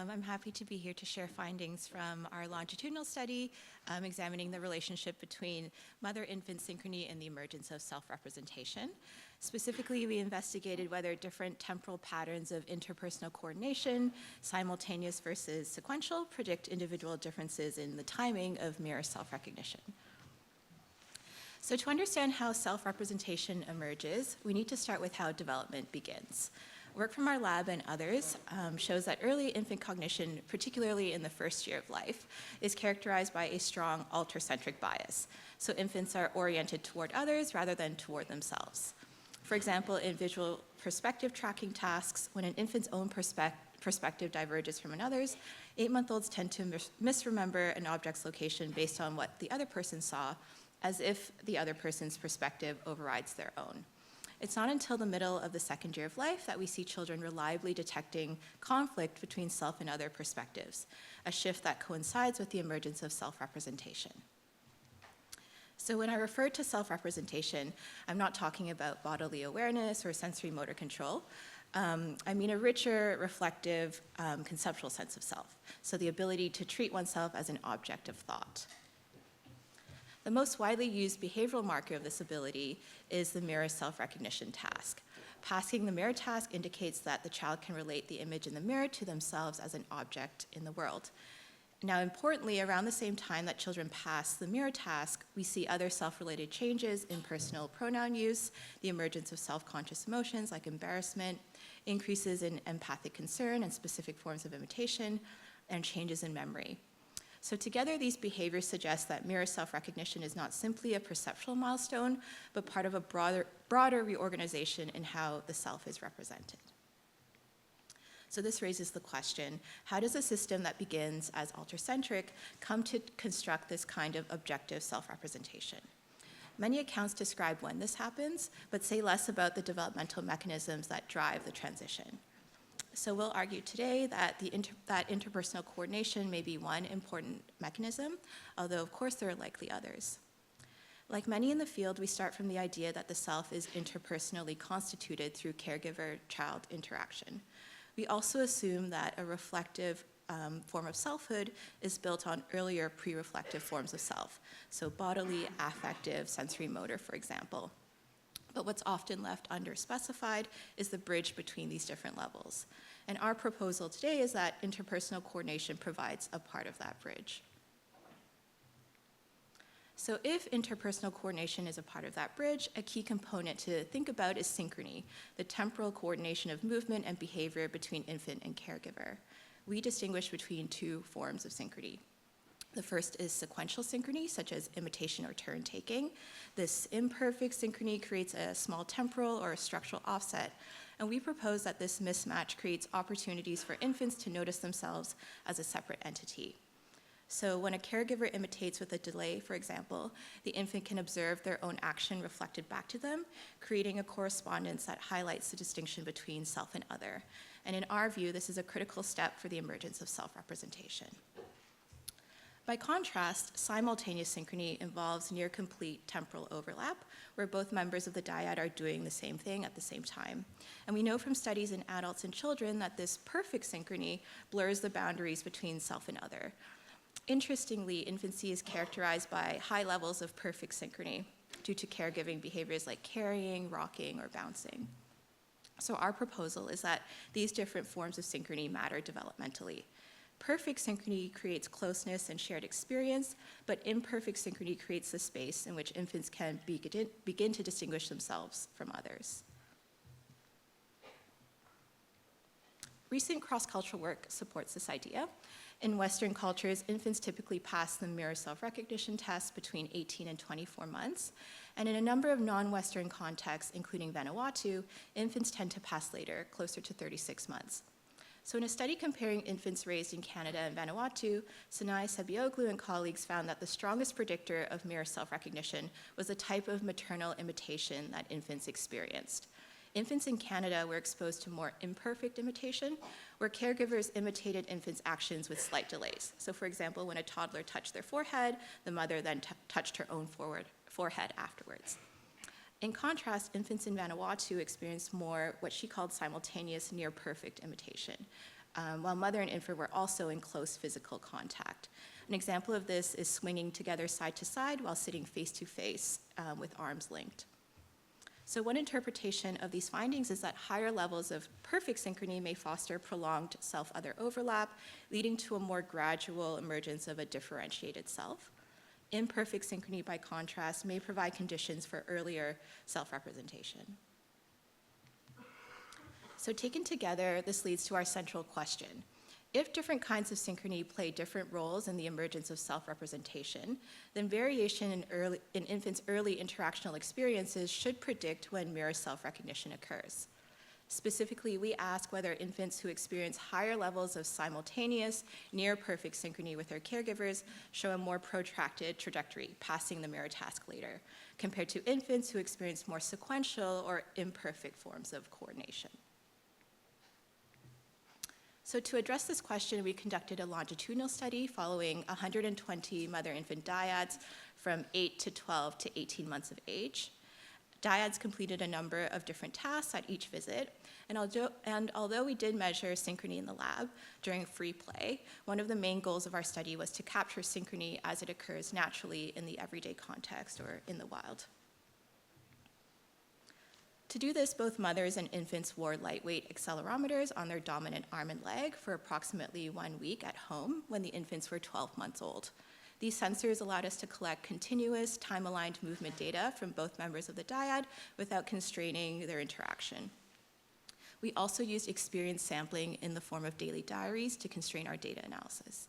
I'm happy to be here to share findings from our longitudinal study examining the relationship between mother-infant synchrony and the emergence of self-representation. Specifically, we investigated whether different temporal patterns of interpersonal coordination, simultaneous versus sequential, predict individual differences in the timing of mirror self-recognition. So to understand how self-representation emerges, we need to start with how development begins. Work from our lab and others shows that early infant cognition, particularly in the first year of life, is characterized by a strong alter-centric bias. So infants are oriented toward others rather than toward themselves. For example, in visual perspective tracking tasks, when an infant's own perspective diverges from another's, 8-month-olds tend to misremember an object's location based on what the other person saw, as if the other person's perspective overrides their own. It's not until the middle of the second year of life that we see children reliably detecting conflict between self and other perspectives, a shift that coincides with the emergence of self-representation. So when I refer to self-representation, I'm not talking about bodily awareness or sensory motor control. I mean a richer, reflective, conceptual sense of self, so the ability to treat oneself as an object of thought. The most widely used behavioral marker of this ability is the mirror self-recognition task. Passing the mirror task indicates that the child can relate the image in the mirror to themselves as an object in the world. Now, importantly, around the same time that children pass the mirror task, we see other self-related changes in personal pronoun use, the emergence of self-conscious emotions like embarrassment, increases in empathic concern and specific forms of imitation, and changes in memory. So together, these behaviors suggest that mirror self-recognition is not simply a perceptual milestone, but part of a broader reorganization in how the self is represented. So this raises the question, how does a system that begins as alter-centric come to construct this kind of objective self-representation? Many accounts describe when this happens, but say less about the developmental mechanisms that drive the transition. So we'll argue today that interpersonal coordination may be one important mechanism, although of course there are likely others. Like many in the field, we start from the idea that the self is interpersonally constituted through caregiver-child interaction. We also assume that a reflective form of selfhood is built on earlier pre-reflective forms of self, so bodily, affective, sensory motor, for example. But what's often left underspecified is the bridge between these different levels. And our proposal today is that interpersonal coordination provides a part of that bridge. So if interpersonal coordination is a part of that bridge, a key component to think about is synchrony, the temporal coordination of movement and behavior between infant and caregiver. We distinguish between two forms of synchrony. The first is sequential synchrony, such as imitation or turn-taking. This imperfect synchrony creates a small temporal or a structural offset, and we propose that this mismatch creates opportunities for infants to notice themselves as a separate entity. So when a caregiver imitates with a delay, for example, the infant can observe their own action reflected back to them, creating a correspondence that highlights the distinction between self and other. And in our view, this is a critical step for the emergence of self-representation. By contrast, simultaneous synchrony involves near-complete temporal overlap, where both members of the dyad are doing the same thing at the same time. And we know from studies in adults and children that this perfect synchrony blurs the boundaries between self and other. Interestingly, infancy is characterized by high levels of perfect synchrony due to caregiving behaviors like carrying, rocking, or bouncing. So our proposal is that these different forms of synchrony matter developmentally. Perfect synchrony creates closeness and shared experience, but imperfect synchrony creates the space in which infants can begin to distinguish themselves from others. Recent cross-cultural work supports this idea. In Western cultures, infants typically pass the mirror self-recognition test between 18 and 24 months. And in a number of non-Western contexts, including Vanuatu, infants tend to pass later, closer to 36 months. So in a study comparing infants raised in Canada and Vanuatu, Sinai Sebioglu and colleagues found that the strongest predictor of mirror self-recognition was the type of maternal imitation that infants experienced. Infants in Canada were exposed to more imperfect imitation, where caregivers imitated infants' actions with slight delays. So for example, when a toddler touched their forehead, the mother then touched her own forehead afterwards. In contrast, infants in Vanuatu experienced more what she called simultaneous near-perfect imitation, while mother and infant were also in close physical contact. An example of this is swinging together side to side while sitting face to face with arms linked. So one interpretation of these findings is that higher levels of perfect synchrony may foster prolonged self-other overlap, leading to a more gradual emergence of a differentiated self. Imperfect synchrony, by contrast, may provide conditions for earlier self-representation. So taken together, this leads to our central question. If different kinds of synchrony play different roles in the emergence of self-representation, then variation in infants' early interactional experiences should predict when mirror self-recognition occurs. Specifically, we ask whether infants who experience higher levels of simultaneous, near-perfect synchrony with their caregivers show a more protracted trajectory, passing the mirror task later, compared to infants who experience more sequential or imperfect forms of coordination. So to address this question, we conducted a longitudinal study following 120 mother-infant dyads from 8 to 12 to 18 months of age. Dyads completed a number of different tasks at each visit, and although we did measure synchrony in the lab during free play, one of the main goals of our study was to capture synchrony as it occurs naturally in the everyday context or in the wild. To do this, both mothers and infants wore lightweight accelerometers on their dominant arm and leg for approximately 1 week at home when the infants were 12 months old. These sensors allowed us to collect continuous, time-aligned movement data from both members of the dyad without constraining their interaction. We also used experience sampling in the form of daily diaries to constrain our data analysis.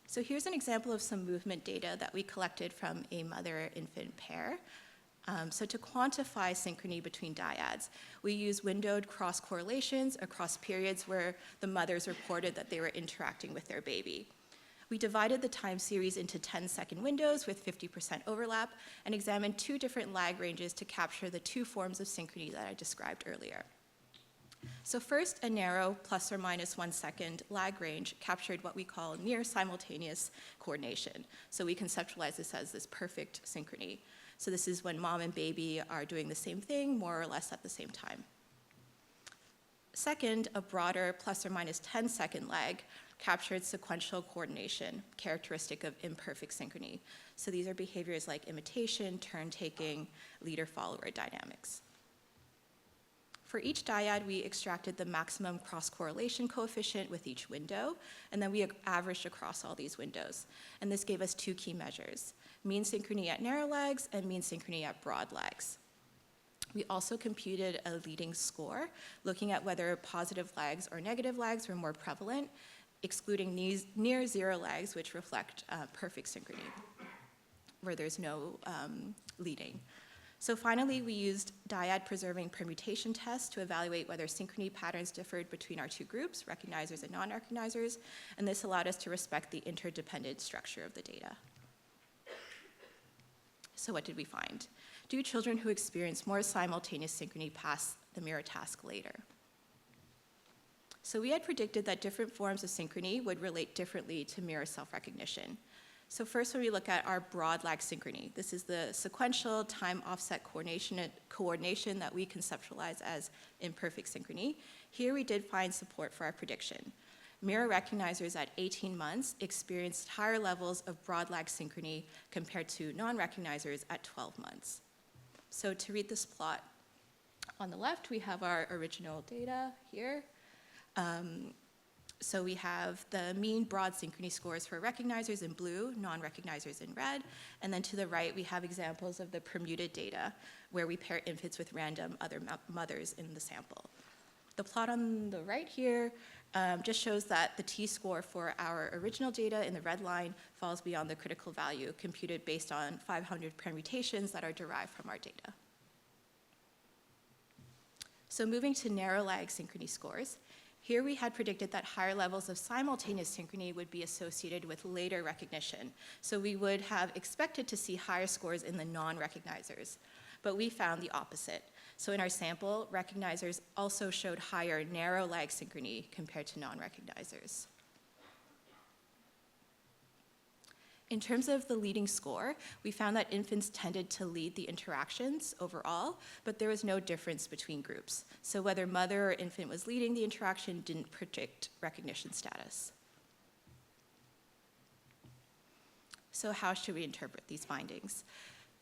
So here's an example of some movement data that we collected from a mother-infant pair. So to quantify synchrony between dyads, we use windowed cross-correlations across periods where the mothers reported that they were interacting with their baby. We divided the time series into 10-second windows with 50% overlap and examined 2 different lag ranges to capture the 2 forms of synchrony that I described earlier. So first, a narrow plus or minus 1 second lag range captured what we call near simultaneous coordination. So we conceptualize this as this perfect synchrony. So this is when mom and baby are doing the same thing more or less at the same time. Second, a broader plus or minus 10-second lag captured sequential coordination, characteristic of imperfect synchrony. So these are behaviors like imitation, turn-taking, leader-follower dynamics. For each dyad, we extracted the maximum cross-correlation coefficient with each window, and then we averaged across all these windows. And this gave us 2 key measures: mean synchrony at narrow lags and mean synchrony at broad lags. We also computed a leading score, looking at whether positive lags or negative lags were more prevalent, excluding near zero lags, which reflect perfect synchrony, where there's no leading. So finally, we used dyad-preserving permutation tests to evaluate whether synchrony patterns differed between our 2 groups, recognizers and non-recognizers, and this allowed us to respect the interdependent structure of the data. So what did we find? Do children who experience more simultaneous synchrony pass the mirror task later? So we had predicted that different forms of synchrony would relate differently to mirror self-recognition. So first, when we look at our broad lag synchrony, this is the sequential time offset coordination that we conceptualize as imperfect synchrony. Here we did find support for our prediction. Mirror recognizers at 18 months experienced higher levels of broad lag synchrony compared to non-recognizers at 12 months. So to read this plot, on the left, we have our original data here. So we have the mean broad synchrony scores for recognizers in blue, non-recognizers in red, and then to the right we have examples of the permuted data where we pair infants with random other mothers in the sample. The plot on the right here just shows that the t-score for our original data in the red line falls beyond the critical value computed based on 500 permutations that are derived from our data. So moving to narrow lag synchrony scores, here we had predicted that higher levels of simultaneous synchrony would be associated with later recognition. So we would have expected to see higher scores in the non-recognizers, but we found the opposite. So in our sample, recognizers also showed higher narrow lag synchrony compared to non-recognizers. In terms of the leading score, we found that infants tended to lead the interactions overall, but there was no difference between groups. So whether mother or infant was leading the interaction didn't predict recognition status. So how should we interpret these findings?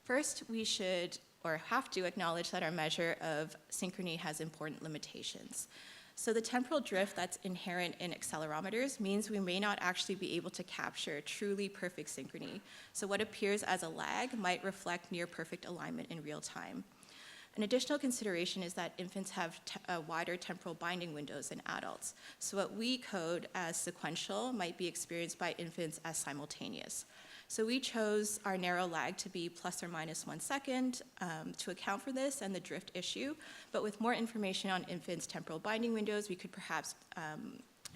First, we should or have to acknowledge that our measure of synchrony has important limitations. So the temporal drift that's inherent in accelerometers means we may not actually be able to capture truly perfect synchrony. So what appears as a lag might reflect near perfect alignment in real time. An additional consideration is that infants have wider temporal binding windows than adults. So what we code as sequential might be experienced by infants as simultaneous. So we chose our narrow lag to be plus or minus 1 second to account for this and the drift issue. But with more information on infants' temporal binding windows, we could perhaps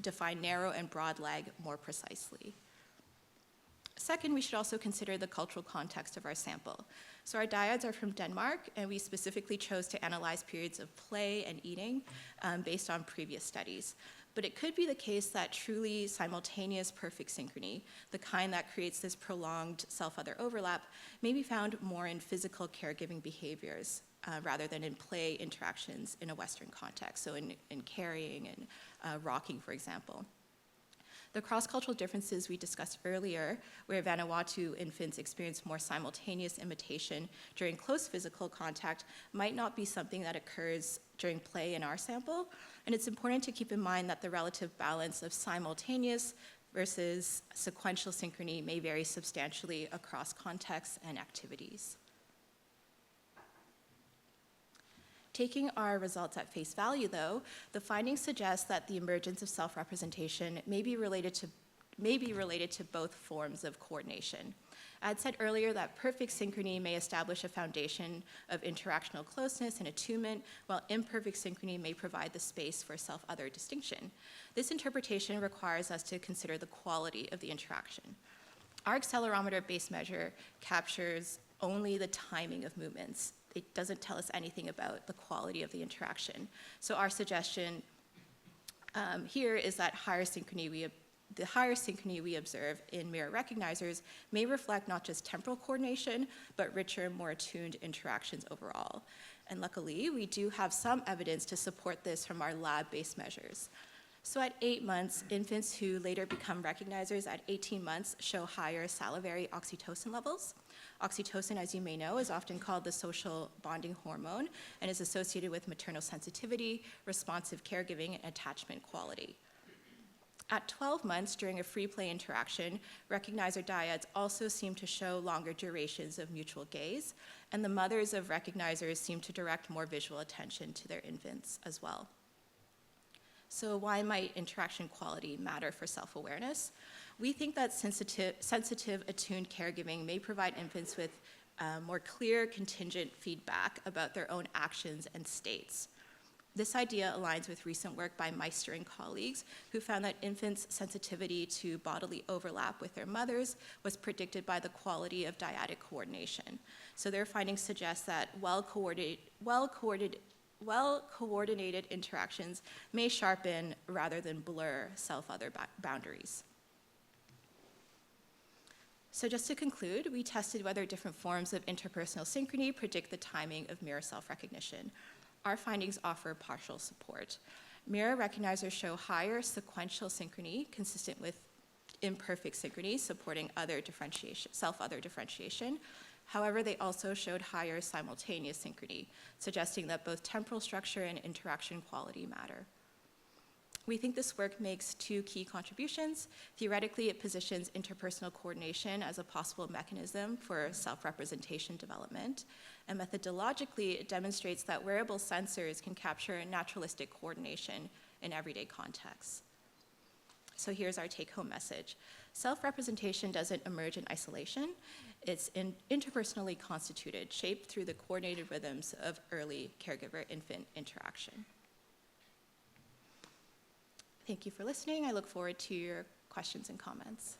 define narrow and broad lag more precisely. Second, we should also consider the cultural context of our sample. So our dyads are from Denmark, and we specifically chose to analyze periods of play and eating based on previous studies. But it could be the case that truly simultaneous perfect synchrony, the kind that creates this prolonged self-other overlap, may be found more in physical caregiving behaviors rather than in play interactions in a Western context, so in carrying and rocking, for example. The cross-cultural differences we discussed earlier, where Vanuatu infants experience more simultaneous imitation during close physical contact, might not be something that occurs during play in our sample. And it's important to keep in mind that the relative balance of simultaneous versus sequential synchrony may vary substantially across contexts and activities. Taking our results at face value, though, the findings suggest that the emergence of self-representation may be related to both forms of coordination. I had said earlier that perfect synchrony may establish a foundation of interactional closeness and attunement, while imperfect synchrony may provide the space for self-other distinction. This interpretation requires us to consider the quality of the interaction. Our accelerometer-based measure captures only the timing of movements. It doesn't tell us anything about the quality of the interaction. So our suggestion here is that the higher synchrony we observe in mirror recognizers may reflect not just temporal coordination, but richer, more attuned interactions overall. And luckily, we do have some evidence to support this from our lab-based measures. So at 8 months, infants who later become recognizers at 18 months show higher salivary oxytocin levels. Oxytocin, as you may know, is often called the social bonding hormone and is associated with maternal sensitivity, responsive caregiving, and attachment quality. At 12 months, during a free play interaction, recognizer dyads also seem to show longer durations of mutual gaze, and the mothers of recognizers seem to direct more visual attention to their infants as well. So why might interaction quality matter for self-awareness? We think that sensitive, attuned caregiving may provide infants with more clear, contingent feedback about their own actions and states. This idea aligns with recent work by Meister and colleagues, who found that infants' sensitivity to bodily overlap with their mothers was predicted by the quality of dyadic coordination. So their findings suggest that well-coordinated interactions may sharpen rather than blur self-other boundaries. So just to conclude, we tested whether different forms of interpersonal synchrony predict the timing of mirror self-recognition. Our findings offer partial support. Mirror recognizers show higher sequential synchrony consistent with imperfect synchrony, supporting self-other differentiation. However, they also showed higher simultaneous synchrony, suggesting that both temporal structure and interaction quality matter. We think this work makes two key contributions. Theoretically, it positions interpersonal coordination as a possible mechanism for self-representation development. And methodologically, it demonstrates that wearable sensors can capture naturalistic coordination in everyday contexts. So here's our take-home message. Self-representation doesn't emerge in isolation. It's interpersonally constituted, shaped through the coordinated rhythms of early caregiver-infant interaction. Thank you for listening. I look forward to your questions and comments.